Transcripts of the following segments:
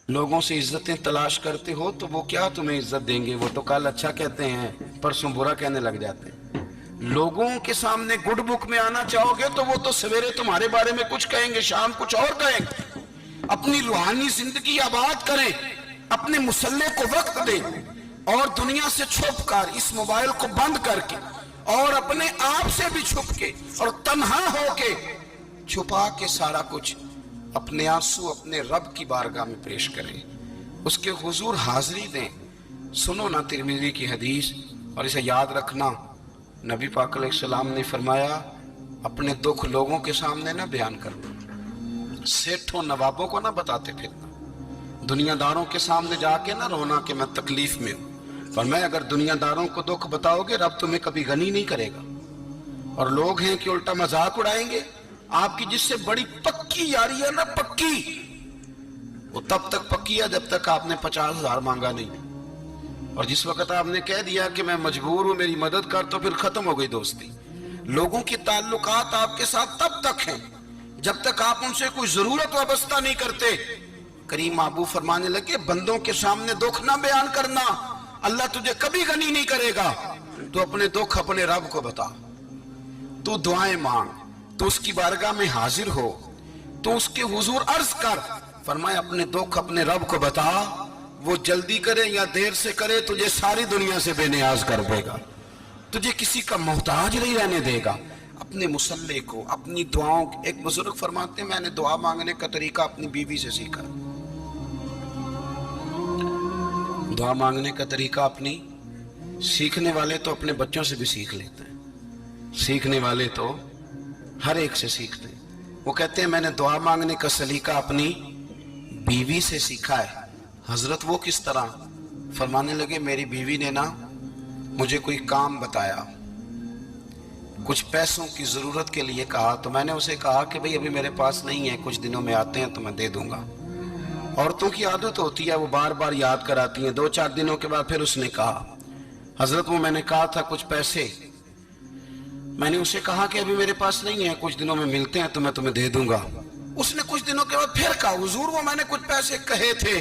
लोगों से इज्जतें तलाश करते हो तो वो क्या तुम्हें इज्जत देंगे? वो तो कल अच्छा कहते हैं, परसों बुरा कहने लग जाते हैं। लोगों के सामने गुड बुक में आना चाहोगे तो वो तो सवेरे तुम्हारे बारे में कुछ कहेंगे, शाम कुछ और कहेंगे। अपनी रूहानी जिंदगी आबाद करें, अपने मुसल्ले को वक्त दें और दुनिया से छुप कर, इस मोबाइल को बंद करके और अपने आप से भी छुप के और तन्हा होके, छुपा के सारा कुछ अपने आंसू अपने रब की बारगाह में पेश करें, उसके हुजूर हाजिरी दें। सुनो ना तिरमिज़ी की हदीस और इसे याद रखना। नबी पाक अलैहिस्सलाम ने फरमाया, अपने दुख लोगों के सामने ना बयान करना, सेठों नवाबों को ना बताते फिरना, दुनियादारों के सामने जाके ना रोना कि मैं तकलीफ में हूं। पर मैं अगर दुनियादारों को दुख बताओगे, रब तुम्हें कभी गनी नहीं करेगा। और लोग हैं कि उल्टा मजाक उड़ाएंगे। आपकी जिससे बड़ी पक्की यारी है ना, पक्की, वो तब तक पक्की है जब तक आपने 50,000 मांगा नहीं। और जिस वक्त आपने कह दिया कि मैं मजबूर हूं, मेरी मदद कर, तो फिर खत्म हो गई दोस्ती। लोगों के ताल्लुकात आपके साथ तब तक हैं जब तक आप उनसे कोई जरूरत वाबस्ता नहीं करते। करीम महबूब फरमाने लगे, बंदों के सामने दुख ना बयान करना, अल्लाह तुझे कभी गनी नहीं करेगा। तो अपने दुख अपने रब को बता, तू दुआएं मांग, तो उसकी बारगाह में हाजिर हो, तो उसके हुजूर अर्ज कर। फरमाया, अपने दुख अपने रब को बता, वो जल्दी करे या देर से करे, तुझे सारी दुनिया से बेनियाज कर देगा, तुझे किसी का मोहताज नहीं रहने देगा। अपने मुसल्ले को, अपनी दुआओं, एक बुजुर्ग फरमाते हैं, मैंने दुआ मांगने का तरीका अपनी बीवी से सीखा। दुआ मांगने का तरीका अपनी, सीखने वाले तो अपने बच्चों से भी सीख लेते हैं, सीखने वाले तो हर एक से सीखते हैं। वो कहते हैं, मैंने दुआ मांगने का सलीका अपनी बीवी से सीखा है। हजरत वो किस तरह? फरमाने लगे, मेरी बीवी ने ना मुझे कोई काम बताया, कुछ पैसों की जरूरत के लिए कहा, तो मैंने उसे कहा कि भाई अभी मेरे पास नहीं है, कुछ दिनों में आते हैं तो मैं दे दूंगा। औरतों की आदत होती है, वो बार बार याद कराती हैं। 2-4 दिनों के बाद फिर उसने कहा, हजरत वो मैंने कहा था कुछ पैसे, मैंने उसे कहा कि अभी मेरे पास नहीं है, कुछ दिनों में मिलते हैं तो मैं तुम्हें दे दूंगा। उसने कुछ दिनों के बाद फिर कहा, हुजूर वो मैंने कुछ पैसे कहे थे।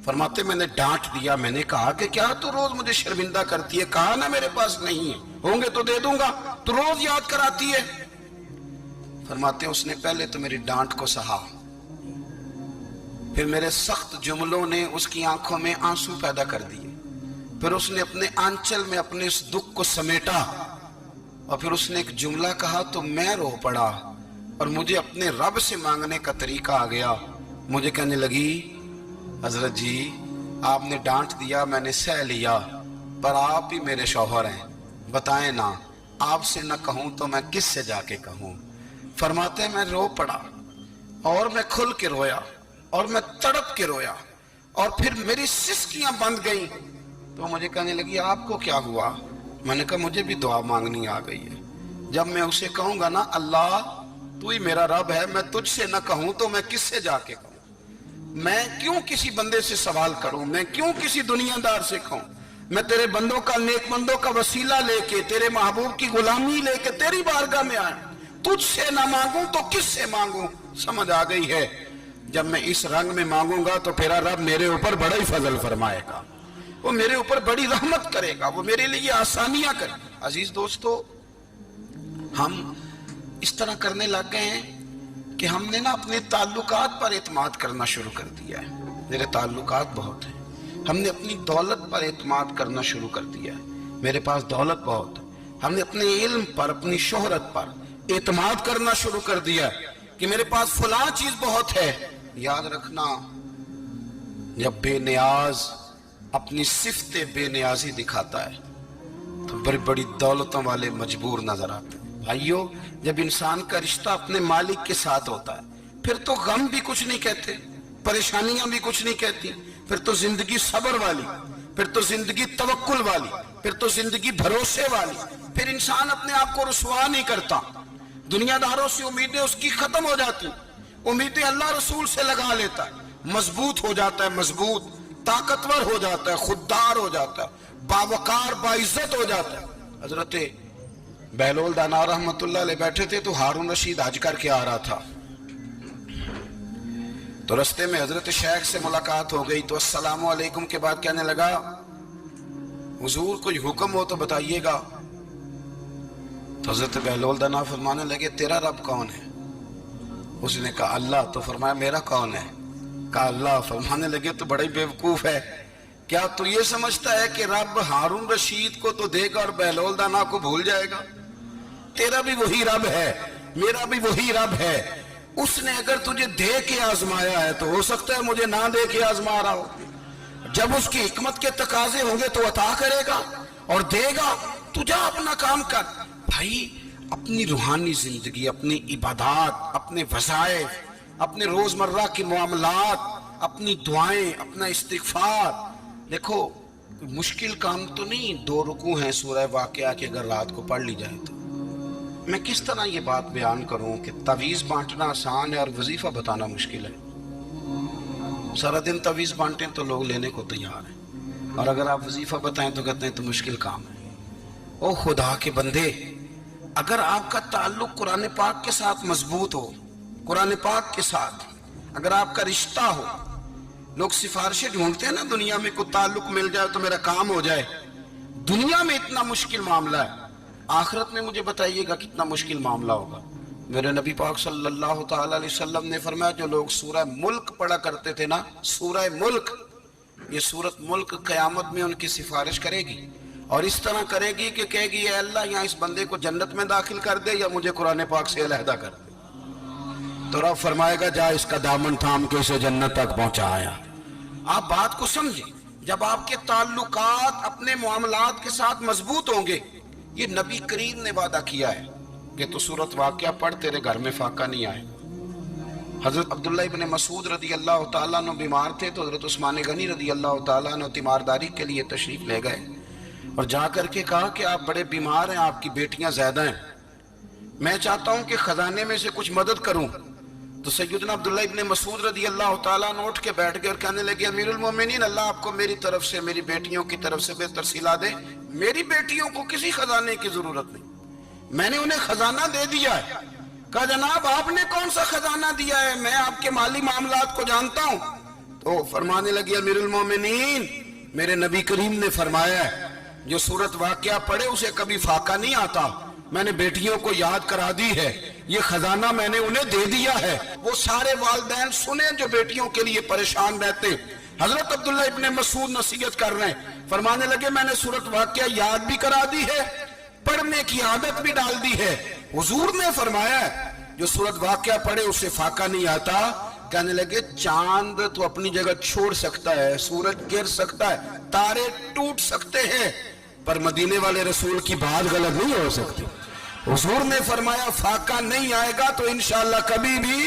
फरमाते, मैंने डांट दिया, मैंने कहा कि क्या तू रोज मुझे शर्मिंदा करती है, कहा ना मेरे पास नहीं है, होंगे तो दे दूंगा, तू रोज याद कराती है। फरमाते, उसने पहले तो मेरी डांट को सहा, फिर मेरे सख्त जुमलों ने उसकी आंखों में आंसू पैदा कर दिए, फिर उसने अपने आंचल में अपने इस दुख को समेटा और फिर उसने एक जुमला कहा तो मैं रो पड़ा और मुझे अपने रब से मांगने का तरीका आ गया। मुझे कहने लगी, हजरत जी आपने डांट दिया, मैंने सह लिया, पर आप ही मेरे शौहर हैं, बताएं ना, आपसे न कहूं तो मैं किससे जाके कहूं। फरमाते मैं रो पड़ा और मैं खुल के रोया और मैं तड़प के रोया और फिर मेरी सिसकियां बंद गईं। तो मुझे कहने लगी, आपको क्या हुआ? मैंने कहा, मुझे भी दुआ मांगनी आ गई है। जब मैं उसे कहूंगा ना, अल्लाह तू ही मेरा रब है, मैं तुझसे न कहूं तो मैं किससे जाके कहूं? मैं क्यों किसी बंदे से सवाल करूं? मैं क्यों किसी दुनियादार से कहूं? मैं तेरे बंदों का, नेक बंदों का वसीला लेके, तेरे महबूब की गुलामी लेके तेरी बारगाह में आया, तुझसे ना मांगूं तो किससे मांगूं? समझ आ गई है, जब मैं इस रंग में मांगूंगा तो फिर रब मेरे ऊपर बड़ा ही फजल फरमाएगा, वो मेरे ऊपर बड़ी रहमत करेगा, वो मेरे लिए आसानियां करेगा। अजीज दोस्तों, हम इस तरह करने लग गए हैं कि हमने ना अपने ताल्लुकात पर एतमाद करना शुरू कर दिया है। मेरे ताल्लुकात बहुत हैं। हमने अपनी दौलत पर एतमाद करना शुरू कर दिया है, मेरे पास दौलत बहुत है। हमने अपने इल्म पर, अपनी शोहरत पर एतमाद करना शुरू कर दिया कि मेरे पास फलां चीज बहुत है। याद रखना, जब बेनियाज अपनी सिफ्ते बेनियाजी दिखाता है तो बड़ी बड़ी दौलतों वाले मजबूर नजर आते हैं। भाइयों, जब इंसान का रिश्ता अपने मालिक के साथ होता है फिर तो गम भी कुछ नहीं कहते, परेशानियां भी कुछ नहीं कहती, फिर तो जिंदगी सब्र वाली, फिर तो जिंदगी तवक्कुल वाली, फिर तो जिंदगी भरोसे वाली। फिर इंसान अपने आप को रुसवा नहीं करता, दुनियादारों से उम्मीदें उसकी खत्म हो जाती, उम्मीदें अल्लाह रसूल से लगा लेता है, मजबूत हो जाता है, मजबूत, ताकतवर हो जाता है, खुददार हो जाता है, बावकार बाइज्जत हो जाता है। हजरत बहलोल दाना रहमतुल्लाह अलैह बैठे थे तो हारून रशीद हज करके आ रहा था। تو رستے میں حضرت شیخ سے ملاقات ہو گئی تو السلام علیکم کے بعد کہنے لگا حضور کوئی حکم ہو تو بتائیے گا. تو حضرت بہلول دنا فرمانے لگے تیرا رب کون ہے؟ اس نے کہا اللہ. تو فرمایا میرا کون ہے؟ کہا اللہ. فرمانے لگے تو بڑا ہی بیوقوف ہے، کیا تو یہ سمجھتا ہے کہ رب ہارون رشید کو تو دے گا اور بہلول دانا کو بھول جائے گا؟ تیرا بھی وہی رب ہے، میرا بھی وہی رب ہے. اس نے اگر تجھے دے کے آزمایا ہے تو ہو سکتا ہے مجھے نہ دے کے آزما رہا ہو. جب اس کی حکمت کے تقاضے ہوں گے تو عطا کرے گا اور دے گا. تو جا اپنا کام کر. بھائی اپنی روحانی زندگی، اپنی عبادات، اپنے وظائف، اپنے روزمرہ کے معاملات، اپنی دعائیں، اپنا استغفار. دیکھو مشکل کام تو نہیں 2 رکوع ہیں سورہ واقعہ کے اگر رات کو پڑھ لی جائے تو. میں کس طرح یہ بات بیان کروں کہ تعویذ بانٹنا آسان ہے اور وظیفہ بتانا مشکل ہے. سارا دن تعویذ بانٹیں تو لوگ لینے کو تیار ہیں، اور اگر آپ وظیفہ بتائیں تو کہتے ہیں تو مشکل کام ہے. او خدا کے بندے، اگر آپ کا تعلق قرآن پاک کے ساتھ مضبوط ہو، قرآن پاک کے ساتھ اگر آپ کا رشتہ ہو، لوگ سفارشیں ڈھونڈتے ہیں نا دنیا میں، کوئی تعلق مل جائے تو میرا کام ہو جائے. دنیا میں اتنا مشکل معاملہ ہے، آخرت میں مجھے بتائیے گا کتنا مشکل معاملہ ہوگا. میرے نبی پاک صلی اللہ تعالی علیہ وسلم نے فرمایا جو لوگ سورہ ملک پڑھا کرتے تھے نا، سورہ ملک، یہ سورت ملک قیامت میں ان کی سفارش کرے گی، اور اس طرح کرے گی کہ کہے گی اے اللہ یہاں اس بندے کو جنت میں داخل کر دے یا مجھے قرآن پاک سے علیحدہ کر دے. تو رب فرمائے گا جا اس کا دامن تھام کے اسے جنت تک پہنچایا. آپ بات کو سمجھیں، جب آپ کے تعلقات اپنے معاملات کے ساتھ مضبوط ہوں گے. یہ نبی کریم نے وعدہ کیا ہے کہ تو سورت واقعہ پڑھ تیرے گھر میں فاقہ نہیں آئے. حضرت عبداللہ ابن مسعود رضی اللہ تعالیٰ عنہ بیمار تھے تو حضرت عثمان غنی رضی اللہ تعالیٰ عنہ تیمارداری کے لیے تشریف لے گئے اور جا کر کے کہا کہ آپ بڑے بیمار ہیں، آپ کی بیٹیاں زیادہ ہیں، میں چاہتا ہوں کہ خزانے میں سے کچھ مدد کروں. تو سیدنا عبداللہ ابن مسعود رضی اللہ تعالیٰ عنہ اٹھ کے بیٹھ گئے اور کہنے لگے امیر المومنین اللہ آپ کو میری طرف سے، میری بیٹیوں کی طرف سے بہتر صلہ دے. میری بیٹیوں کو کسی خزانے کی ضرورت نہیں، میں نے انہیں خزانہ دے دیا ہے. کہا جناب آپ نے کون سا خزانہ دیا ہے، میں آپ کے مالی معاملات کو جانتا ہوں. تو فرمانے لگے امیر المومنین میرے نبی کریم نے فرمایا ہے جو سورت واقعہ پڑھے اسے کبھی فاقہ نہیں آتا. میں نے بیٹیوں کو یاد کرا دی ہے، یہ خزانہ میں نے انہیں دے دیا ہے. وہ سارے والدین سنیں جو بیٹیوں کے لیے پریشان رہتے. حضرت عبداللہ ابن مسعود نصیحت کر رہے ہیں، فرمانے لگے میں نے سورت واقعہ یاد بھی کرا دی ہے، پڑھنے کی عادت بھی ڈال دی ہے. حضور نے فرمایا ہے جو سورت واقعہ پڑھے اسے فاقہ نہیں آتا. کہنے لگے چاند تو اپنی جگہ چھوڑ سکتا ہے، سورج گر سکتا ہے، تارے ٹوٹ سکتے ہیں، پر مدینے والے رسول کی بات غلط نہیں ہو سکتی. حضور نے فرمایا فاقہ نہیں آئے گا تو انشاءاللہ کبھی بھی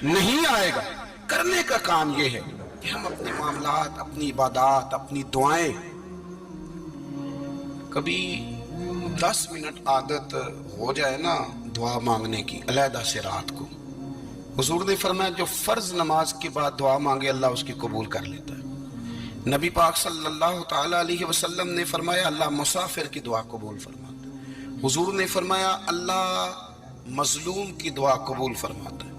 نہیں آئے گا. کرنے کا کام یہ ہے کہ ہم اپنے معاملات، اپنی عبادات، اپنی دعائیں کبھی 10 منٹ عادت ہو جائے نا دعا مانگنے کی علیحدہ سے رات کو. حضور نے فرمایا جو فرض نماز کے بعد دعا مانگے اللہ اس کی قبول کر لیتا ہے. نبی پاک صلی اللہ تعالی علیہ وسلم نے فرمایا اللہ مسافر کی دعا قبول فرماتا ہے. حضور نے فرمایا اللہ مظلوم کی دعا قبول فرماتا ہے.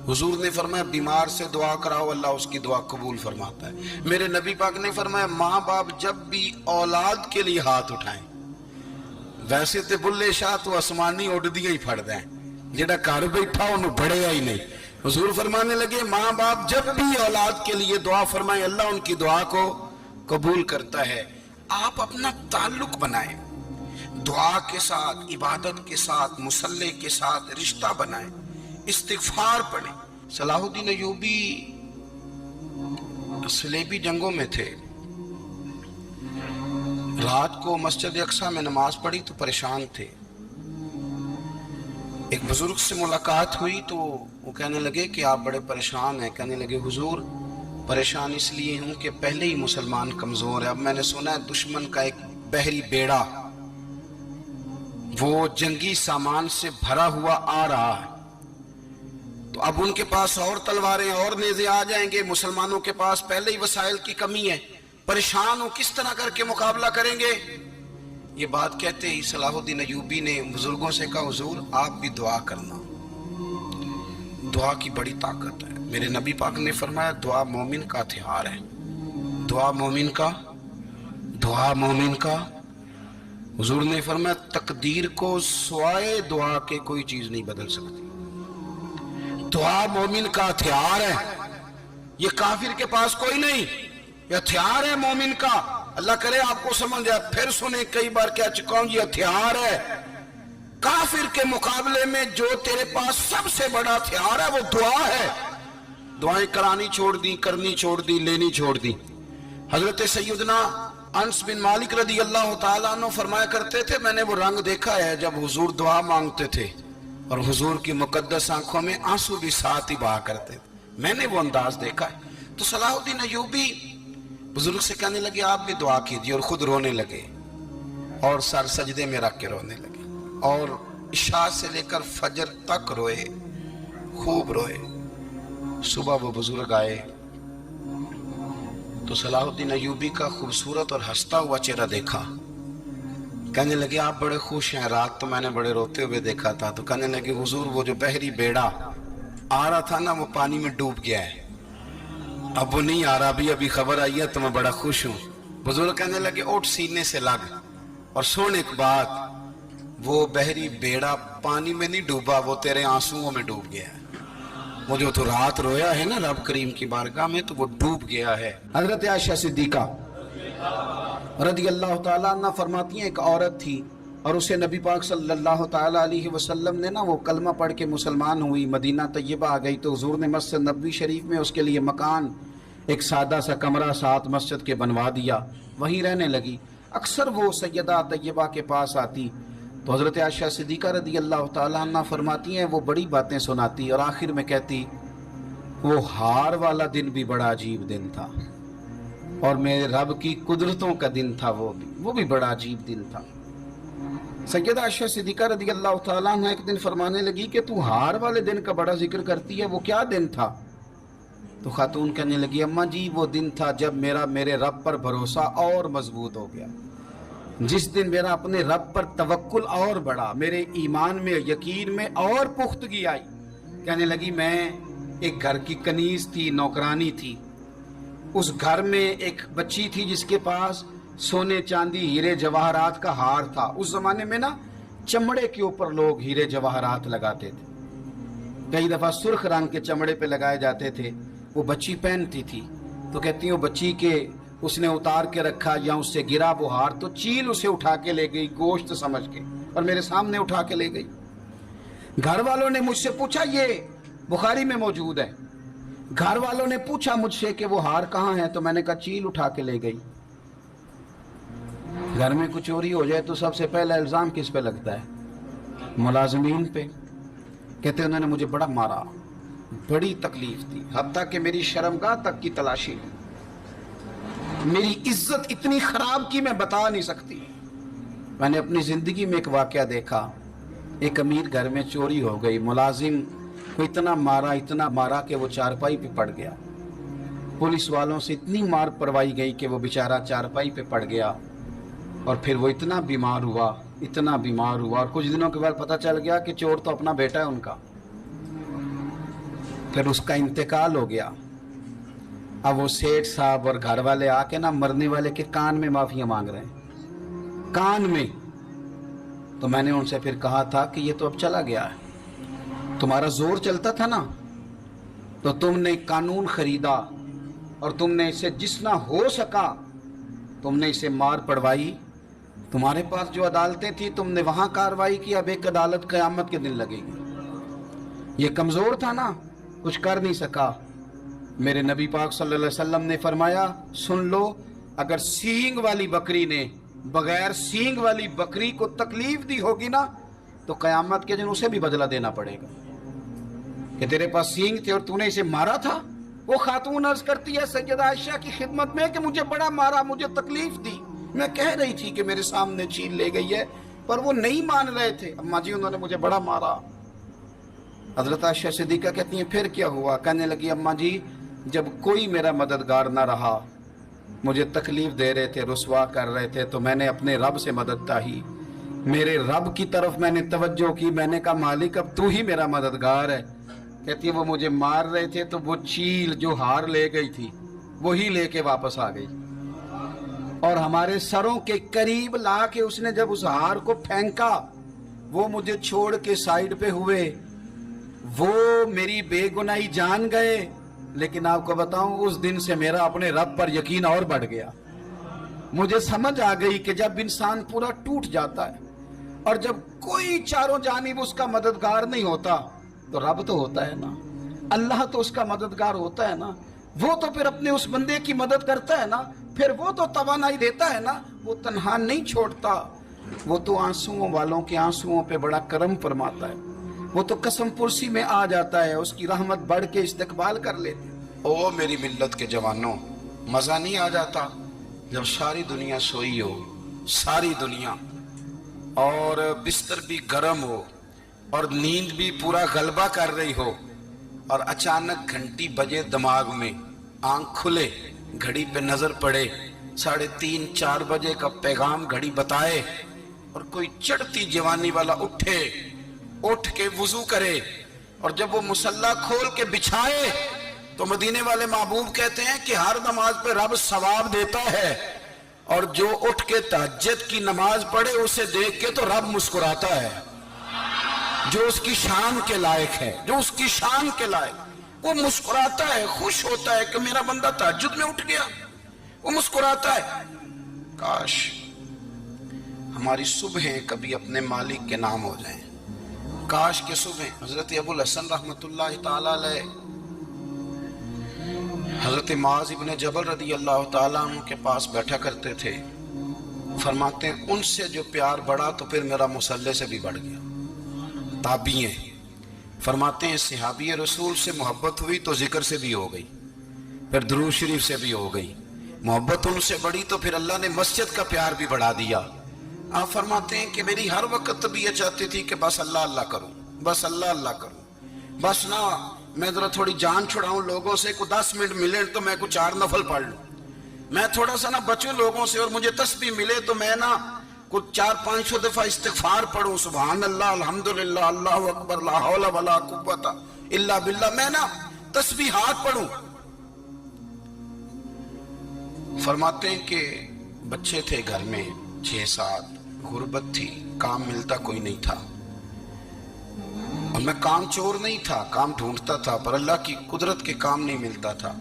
حضور نے فرمایا بیمار سے دعا کراؤ اللہ اس کی دعا قبول فرماتا ہے. میرے نبی پاک نے فرمایا ماں باپ جب بھی اولاد کے لیے ہاتھ اٹھائیں، ویسے تے بلے شاہ تو آسمانی اڑ دیا ہی پھڑ دیں، جڑا گھر بیٹھا انہوں بڑھیا ہی نہیں. حضور فرمانے لگے ماں باپ جب بھی اولاد کے لیے دعا فرمائیں اللہ ان کی دعا کو قبول کرتا ہے. آپ اپنا تعلق بنائیں، دعا کے ساتھ، عبادت کے ساتھ، مصلی کے ساتھ رشتہ بنائیں، استغفار پڑھیں. صلاح الدین ایوبی صلیبی جنگوں میں تھے، رات کو مسجد اقصی میں نماز پڑھی تو پریشان تھے. ایک بزرگ سے ملاقات ہوئی تو وہ کہنے لگے کہ آپ بڑے پریشان ہیں. کہنے لگے حضور پریشان اس لیے ہوں کہ پہلے ہی مسلمان کمزور ہے، اب میں نے سنا ہے دشمن کا ایک بحری بیڑا وہ جنگی سامان سے بھرا ہوا آ رہا ہے، تو اب ان کے پاس اور تلواریں اور نیزے آ جائیں گے، مسلمانوں کے پاس پہلے ہی وسائل کی کمی ہے، پریشان ہو کس طرح کر کے مقابلہ کریں گے. یہ بات کہتے ہی صلاح الدین ایوبی نے بزرگوں سے کہا حضور آپ بھی دعا کرنا، دعا کی بڑی طاقت ہے. میرے نبی پاک نے فرمایا دعا مومن کا ہتھیار ہے، دعا مومن کا، دعا مومن کا۔ حضور نے فرمایا تقدیر کو سوائے دعا کے کوئی چیز نہیں بدل سکتی۔ دعا مومن کا ہتھیار ہے، یہ کافر کے پاس کوئی نہیں، یہ ہتھیار ہے مومن کا۔ اللہ کرے آپ کو سمجھ جائے، پھر سنیں، کئی بار کہہ چکا ہوں یہ ہتھیار ہے۔ کافر کے مقابلے میں جو تیرے پاس سب سے بڑا ہتھیار ہے وہ دعا ہے۔ دعائیں کرانی چھوڑ دی، کرنی چھوڑ دی، لینی چھوڑ دی۔ حضرت سیدنا انس بن مالک رضی اللہ تعالیٰ عنہ فرمایا کرتے تھے، میں نے وہ رنگ دیکھا ہے جب حضور دعا مانگتے تھے اور حضور کی مقدس آنکھوں میں آنسو بھی ساتھ ہی بہا کرتے تھے، میں نے وہ انداز دیکھا ہے۔ تو صلاح الدین ایوبی بزرگ سے کہنے لگے آپ بھی دعا کیجئے، اور خود رونے لگے اور سر سجدے میں رکھ کے رونے لگے، اور عشاء سے لے کر فجر تک روئے، خوب روئے۔ صبح وہ بزرگ آئے تو صلاح الدین ایوبی کا خوبصورت اور ہنستا ہوا چہرہ دیکھا، کہنے لگے آپ بڑے خوش ہیں، رات تو میں نے بڑے روتے ہوئے دیکھا تھا۔ تو کہنے لگے حضور وہ جو بحری بیڑا آ رہا تھا نا وہ پانی میں ڈوب گیا ہے، اب وہ نہیں آ رہا، ابھی خبر آئی ہے تو میں بڑا خوش ہوں۔ بزرگ کہنے لگے اٹھ سینے سے لگ اور سن ایک بات، وہ بحری بیڑا پانی میں نہیں ڈوبا، وہ تیرے آنسوؤں میں ڈوب گیا ہے۔ وہ جو تو رات رویا ہے نا رب کریم کی بارگاہ میں تو وہ ڈوب گیا ہے۔ حضرت عائشہ صدیقہ رضی اللہ تعالیٰ عنہ فرماتی ہیں ایک عورت تھی اور اسے نبی پاک صلی اللہ تعالیٰ علیہ وسلم نے نا وہ کلمہ پڑھ کے مسلمان ہوئی، مدینہ طیبہ آ گئی تو حضور نے مسجد نبوی شریف میں اس کے لیے مکان، ایک سادہ سا کمرہ ساتھ مسجد کے بنوا دیا، وہیں رہنے لگی۔ اکثر وہ سیدہ طیبہ کے پاس آتی تو حضرت عائشہ صدیقہ رضی اللہ تعالیٰ عنہ فرماتی ہیں وہ بڑی باتیں سناتی اور آخر میں کہتی وہ ہار والا دن بھی بڑا عجیب دن تھا اور میرے رب کی قدرتوں کا دن تھا، وہ بھی بڑا عجیب دن تھا۔ سیدہ عائشہ صدیقہ رضی اللہ تعالیٰ عنہ ایک دن فرمانے لگی کہ تو ہار والے دن کا بڑا ذکر کرتی ہے، وہ کیا دن تھا؟ تو خاتون کہنے لگی اماں جی وہ دن تھا جب میرے رب پر بھروسہ اور مضبوط ہو گیا، جس دن میرا اپنے رب پر توکل اور بڑھا، میرے ایمان میں یقین میں اور پختگی آئی۔ کہنے لگی میں ایک گھر کی کنیز تھی، نوکرانی تھی، اس گھر میں ایک بچی تھی جس کے پاس سونے چاندی ہیرے جواہرات کا ہار تھا۔ اس زمانے میں نا چمڑے کے اوپر لوگ ہیرے جواہرات لگاتے تھے، کئی دفعہ سرخ رنگ کے چمڑے پہ لگائے جاتے تھے، وہ بچی پہنتی تھی تو کہتی ہیں وہ بچی کے اس نے اتار کے رکھا یا اس سے گرا وہ ہار تو چیل اسے اٹھا کے لے گئی گوشت سمجھ کے اور میرے سامنے اٹھا کے لے گئی۔ گھر والوں نے مجھ سے پوچھا، یہ بخاری میں موجود ہے، گھر والوں نے پوچھا مجھ سے کہ وہ ہار کہاں ہے تو میں نے کہا چیل اٹھا کے لے گئی۔ گھر میں کچھ چوری ہو جائے تو سب سے پہلا الزام کس پہ لگتا ہے؟ ملازمین پہ۔ کہتے انہوں نے مجھے بڑا مارا، بڑی تکلیف تھی، حتیٰ کہ میری شرمگاہ تک کی تلاشی لی، میری عزت اتنی خراب کی میں بتا نہیں سکتی۔ میں نے اپنی زندگی میں ایک واقعہ دیکھا، ایک امیر گھر میں چوری ہو گئی، ملازم کو اتنا مارا کہ وہ چارپائی پہ پڑ گیا، پولیس والوں سے اتنی مار پروائی گئی کہ وہ بیچارہ چارپائی پہ پڑ گیا، اور پھر وہ اتنا بیمار ہوا اور کچھ دنوں کے بعد پتہ چل گیا کہ چور تو اپنا بیٹا ہے ان کا، پھر اس کا انتقال ہو گیا۔ اب وہ سیٹھ صاحب اور گھر والے آ کے نا مرنے والے کے کان میں معافیاں مانگ رہے ہیں، کان میں۔ تو میں نے ان سے پھر کہا تھا کہ یہ تو اب چلا گیا ہے، تمہارا زور چلتا تھا نا تو تم نے قانون خریدا اور تم نے اسے جتنا ہو سکا تم نے اسے مار پڑوائی، تمہارے پاس جو عدالتیں تھی تم نے وہاں کاروائی کی، اب ایک عدالت قیامت کے دن لگے گی۔ یہ کمزور تھا نا، کچھ کر نہیں سکا۔ میرے نبی پاک صلی اللہ علیہ وسلم نے فرمایا سن لو، اگر سینگ والی بکری نے بغیر سینگ والی بکری کو تکلیف دی ہوگی نا تو قیامت کے دن اسے بھی بدلہ دینا پڑے گا کہ تیرے پاس سینگ تھے اور تو نے اسے مارا تھا۔ وہ خاتون عرض کرتی ہے سیدہ عائشہ کی خدمت میں کہ مجھے بڑا مارا، مجھے تکلیف دی، میں کہہ رہی تھی کہ میرے سامنے چیل لے گئی ہے پر وہ نہیں مان رہے تھے، اماں جی انہوں نے مجھے بڑا مارا۔ حضرت عائشہ صدیقہ کہتی ہیں پھر کیا ہوا؟ کہنے لگی اماں جی جب کوئی میرا مددگار نہ رہا، مجھے تکلیف دے رہے تھے، رسوا کر رہے تھے، تو میں نے اپنے رب سے مدد چاہی، میرے رب کی طرف میں نے توجہ کی، میں نے کہا مالک اب تو ہی میرا مددگار ہے۔ कहती है वो मुझे मार रहे थे तो वो चील जो हार ले गई थी वही लेके वापस आ गई, और हमारे सरों के करीब ला के उसने जब उस हार को फेंका, वो मुझे छोड़ के साइड पे हुए, वो मेरी बेगुनाही जान गए। लेकिन आपको बताऊं, उस दिन से मेरा अपने रब पर यकीन और बढ़ गया। मुझे समझ आ गई कि जब इंसान पूरा टूट जाता है और जब कोई चारों जानिब उसका मददगार नहीं होता, तो रब तो होता है ना, अल्लाह तो उसका मददगार होता है ना, वो तो फिर अपने उस बंदे की मदद करता है ना, फिर वो तो तवानाई देता है ना, वो तन्हा नहीं छोड़ता, वो तो आंसुओं वालों के आंसुओं पे बड़ा करम फरमाता है, वो तो कसम पुरसी में आ जाता है, उसकी रहमत बढ़ के इस्तकबाल कर लेते। ओ मेरी मिल्लत के जवानों, मजा नहीं आ जाता जब सारी दुनिया सोई हो, सारी दुनिया, और बिस्तर भी गर्म हो और नींद भी पूरा गलबा कर रही हो, और अचानक घंटी बजे दिमाग में, आंख खुले, घड़ी पे नजर पड़े, 3:30-4 बजे का पैगाम घड़ी बताए, और कोई चढ़ती जवानी वाला उठ के वुजू करे, और जब वो मुसल्ला खोल के बिछाए तो मदीने वाले महबूब कहते हैं कि हर नमाज पे रब सवाब देता है, और जो उठ के तहज्जुद की नमाज पढ़े उसे देख के तो रब मुस्कुराता है, जो उसकी शान के लायक है, जो उसकी शान के लायक, वो मुस्कुराता है, खुश होता है कि मेरा बंदा तहज्जुद में उठ गया, वो मुस्कुराता है। काश हमारी सुबहें कभी अपने मालिक के नाम हो जाएं, काश के सुबह हजरत अबुल हसन रहमतुल्लाह ताला अलैह हजरत माज इब्ने जबल रदी अल्लाह ताला अन्हु के पास बैठा करते थे। फरमाते हैं उनसे जो प्यार बढ़ा तो फिर मेरा मुसल्ले से भी बढ़ गया। ताबिएं फरमाते हैं सहाबी रसूल से मोहब्बत हुई तो जिक्र से भी हो गई, फिर दुरूद शरीफ से भी हो गई, मोहब्बत उनसे बढ़ी तो फिर अल्लाह ने मस्जिद का प्यार भी बढ़ा दिया। आप फरमाते हैं कि मेरी हर वक्त तबीयत चाहती थी कि बस अल्लाह अल्लाह करूं, बस अल्लाह अल्लाह करूं, बस ना मैं जरा थोड़ी जान छुड़ाऊं लोगों से, को 10 मिनट मिले तो मैं कुछ 4 नफल पढ़ लूं, मैं थोड़ा सा ना बचूं लोगों से, और मुझे तस्बीह मिले तो मैं ना कुछ 400-500 दफा इस्तिगफार पढ़ूं, सुभान अल्लाह, अल्हम्दुलिल्लाह, अल्लाहु अकबर, ला हौला वला कुव्वता इल्ला बिल्लाह, मैं ना तस्बीहात पढ़ूं। फरमाते हैं कि बच्चे थे घर में 6-7, गुर्बत थी, काम मिलता कोई नहीं था, और मैं काम चोर नहीं था, काम ढूंढता था, पर अल्लाह की कुदरत के काम नहीं मिलता था।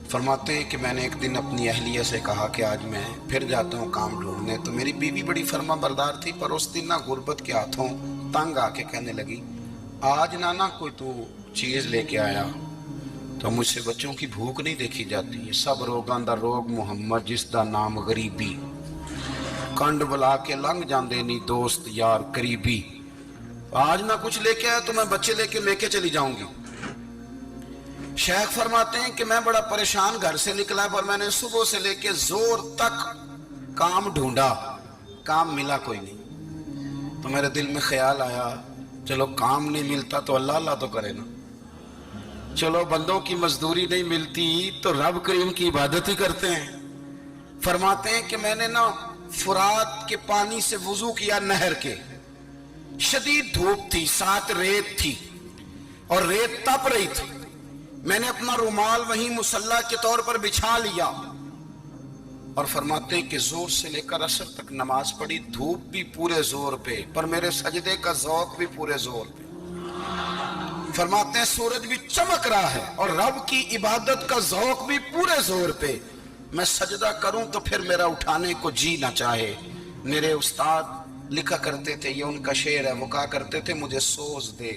फरमाते हैं कि मैंने एक दिन अपनी अहलिया से कहा कि आज मैं फिर जाता हूँ काम ढूंढने, तो मेरी बीवी बड़ी फर्मा बरदार थी, पर उस दिन ना गुर्बत के हाथों तंग आके कहने लगी, आज ना कोई तू चीज लेके आया तो मुझसे बच्चों की भूख नहीं देखी जाती, सब रोगां दा रोग मुहम्मद जिसदा नाम गरीबी, कंड बुला के लंघ जाते नहीं दोस्त यार करीबी, आज ना कुछ लेके आया तो मैं बच्चे लेके चली जाऊंगी। शेख फरमाते हैं कि मैं बड़ा परेशान घर से निकला, पर मैंने सुबह से लेके जोर तक काम ढूंढा, काम मिला कोई नहीं, तो मेरे दिल में ख्याल आया चलो काम नहीं मिलता तो अल्लाह अल्लाह तो करे ना, चलो बंदों की मजदूरी नहीं मिलती तो रब करीम की इबादत ही करते हैं। फरमाते हैं कि मैंने ना फुरात के पानी से वुजू किया, नहर के, शदीद धूप थी, साथ रेत थी और रेत तप रही थी, मैंने अपना रुमाल वहीं मुसल्ला के तौर पर बिछा लिया, और फरमाते हैं कि जोर से लेकर असर तक नमाज पढ़ी, धूप भी पूरे जोर पे, पर मेरे सजदे का ज़ौक़ भी पूरे जोर पे। फरमाते हैं सूरज भी चमक रहा है और रब की इबादत का ज़ौक़ भी पूरे जोर पे, मैं सजदा करूं तो फिर मेरा उठाने को जी ना चाहे। मेरे उस्ताद लिखा करते थे, ये उनका शेर है, वो कहा करते थे मुझे सोज दे,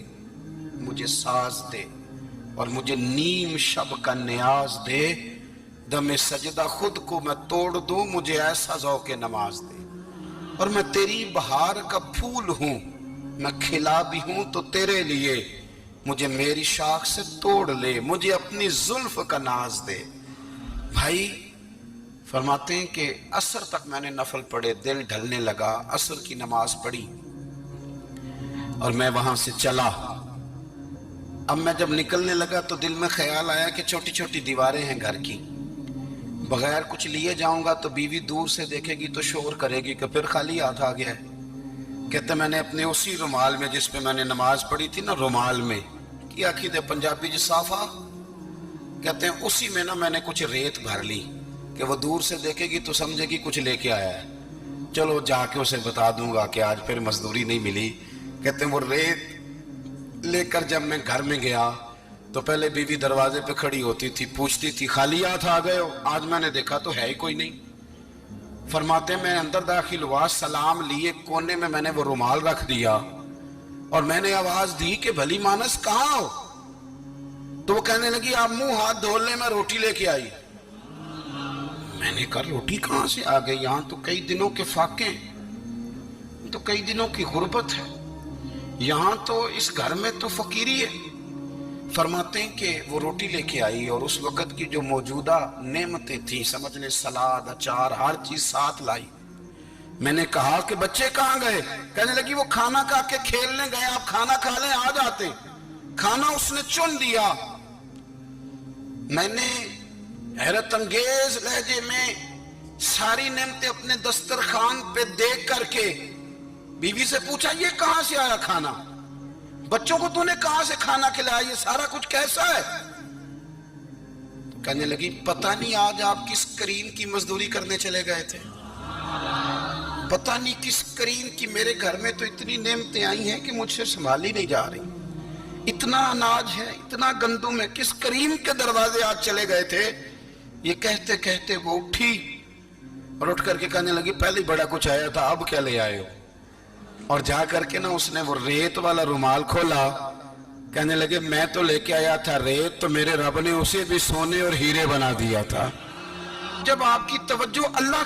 मुझे साज दे, और मुझे नीम शब का न्याज दे, दमे सजदा खुद को मैं तोड़ दूं, मुझे ऐसा ज़ौक़ नमाज दे, और मैं तेरी बहार का फूल हूं, मैं खिला भी हूं तो तेरे लिए, मुझे मेरी शाख से तोड़ ले, मुझे अपनी जुल्फ का नाज दे। भाई फरमाते हैं कि असर तक मैंने नफल पढ़े, दिल ढलने लगा, असर की नमाज पढ़ी और मैं वहां से चला। अब मैं जब निकलने लगा तो दिल में ख्याल आया कि छोटी छोटी दीवारें हैं घर की, बगैर कुछ लिए जाऊंगा तो बीवी दूर से देखेगी तो शोर करेगी कि फिर खाली हाथ आ गया है। कहते मैंने अपने उसी रुमाल में जिस पे मैंने नमाज पढ़ी थी ना, रुमाल में की आखी दे पंजाबी च साफा कहते हैं। उसी में ना मैंने कुछ रेत भर ली कि वो दूर से देखेगी तो समझेगी कुछ लेके आया है। चलो जाके उसे बता दूंगा कि आज फिर मजदूरी नहीं मिली। कहते हैं वो रेत लेकर जब मैं घर में गया तो पहले बीवी दरवाजे पे खड़ी होती थी, पूछती थी खाली हाथ आ गए हो? आज मैंने देखा तो है ही कोई नहीं। फरमाते मैं अंदर दाखिल हुआ, सलाम लिए, कोने में मैंने वो रुमाल रख दिया और मैंने आवाज दी कि भली मानस कहाँ हो? तो वो कहने लगी आप मुंह हाथ धो ले, मैं रोटी लेके आई। मैंने कहा रोटी कहां से आ गई? यहां तो कई दिनों के फाके, तो कई दिनों की गुर्बत है, यहां तो इस घर में तो फकीरी है। फरमाते हैं कि वो रोटी लेके आई और उस वक्त की जो मौजूदा नेमतें थी, समझ ले सलाद अचार हर चीज साथ लाई। मैंने कहा कि बच्चे कहाँ गए? कहने लगी वो खाना खा के खेलने गए, आप खाना खा लें आ जाते। खाना उसने चुन दिया। मैंने हैरत अंगेज लहजे में सारी नेमतें अपने दस्तरखान पे देख करके बीवी से पूछा ये कहां से आया खाना? बच्चों को तूने कहां से खाना खिलाया? ये सारा कुछ कैसा है? कहने लगी पता नहीं आज आप किस करीन की मजदूरी करने चले गए थे, पता नहीं किस करीन की। मेरे घर में तो इतनी नेमतें आई हैं कि मुझसे संभाली नहीं जा रही। इतना अनाज है, इतना गंदुम है, किस करीम के दरवाजे आज चले गए थे? ये कहते कहते वो उठी और उठ करके कहने लगी पहले बड़ा कुछ आया था, अब क्या ले आए हो? और जा करके ना उसने वो रेत वाला रुमाल खोला। कहने लगे मैं तो लेके आया था रेत, तो मेरे रब ने उसे भी सोने और हीरे बना दिया था। जब आपकी तवज्जो अल्लाह